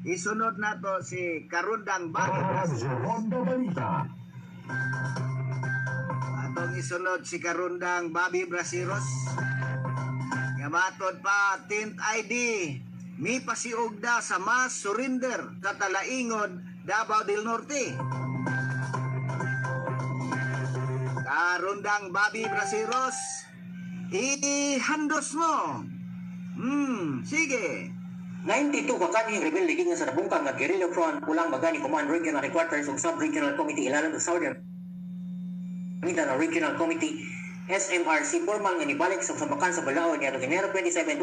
Isunod na to si Karundang Bagi. Atong isunod si Karundang Bobby Brasiros. Nga matod pa tint ID. Mi pasiugda sa mass surrender sa Talaingod, Davao del Norte. Karundang Bobby Brasiros, ihandos mo. Sige. 92 ka kaning rebelde gikan sa nabungkang nga guerrilla front ulang magani command regional headquarters ug sub-regional committee ilalim sa Southern Mindanao Regional Committee SMRC formal nga nibalik sa sabakan sa Balaod niadtong Enero 27,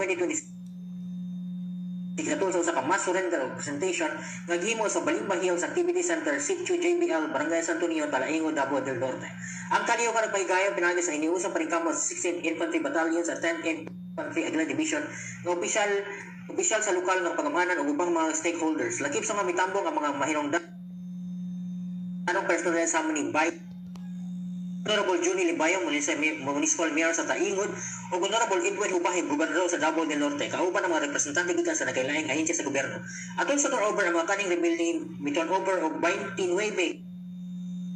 2026 sa usa ka mass surrender presentation nga gihimo sa Balimba Hills Activity Center, Sitio JBL, Barangay Santo Niño, Talaingod, Davao del Norte. Ang kaliyo ka nagpahigayang pinagi sa iniusang paningkamot sa 16th Infantry Battalion sa 10th Infantry Aguila Division nga opisyal sa lokal ng pagamanan o ubang mga stakeholders. Lakip sa mga mitambong ang mga mahinongdan anong personal sa amin by Honorable Juni Libayong, Municipal Mayor sa Taingod, o Honorable Edwin Hubahib, Gobernador sa Davao del Norte, kauban ng mga representante gikan sa nagkailaing ahensya sa gobyerno. Atol sa turnover ang mga kaning rebelde, turnover og 29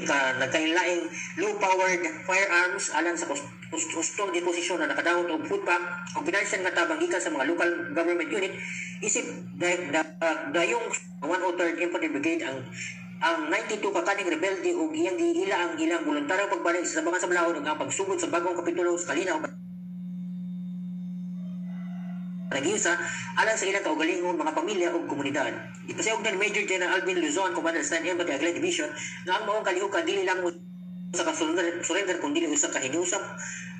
ka nagkailaing low-powered firearms alang sa kustong disposisyon na nakadawat og food pack o financial nga tabang gikan sa mga local government unit isip dayong 103rd Infantry Brigade ang 92 ka kaning rebelde ug iyang giila ang ilang voluntaryong pagbalik sa sabangan sa Balaod ug ang pagsugod sa bagong kapitulo sa Kalinaw nagiusa alang sa ilang kaugalingong mga pamilya ug komunidad. Ipasayog na ni Major General Alvin Luzon, Commander sa 10th Infantry Aguila Division, nga ang maong kalihukan dili lang sa surrender kundi usa ka hinuusap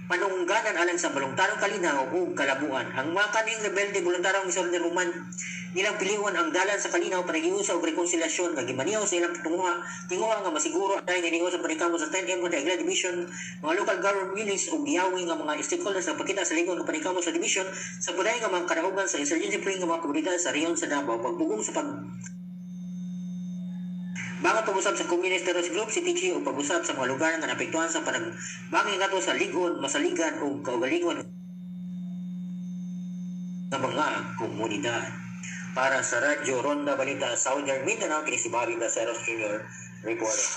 panungganan alang sa voluntaryong kalinaw ug kalabuan. Ang mga kaning rebelde voluntaryong surrender human nilang piliwan ang dalan sa kalinaw para giusa og rekonsilyasyon nga gimaniaw sa ilang tinguha nga masiguro ay ninigo sa panikamo sa 10th Infantry Aguila Division, mga local government units ug giyawi nga mga stakeholders na pagkita sa lingon ng panikamo sa division sa buday nga mga kadaugan sa insurgency free nga mga komunidad sa rehiyon sa Davao pagbugong sa Bangat pag-usap sa Communist Terrorist Group, CTG o pag-usap sa mga lugar nga naapektuhan sa panagbangin nga to sa ligon, masaligan o kaugalingon ng mga komunidad. Para sa Radyo Ronda Balita Southern Mindanao, kini si Bobby Braceros Jr. reporter.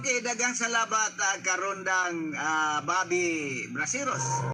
Okay, dagang salamat Karundang Bobby Braceros.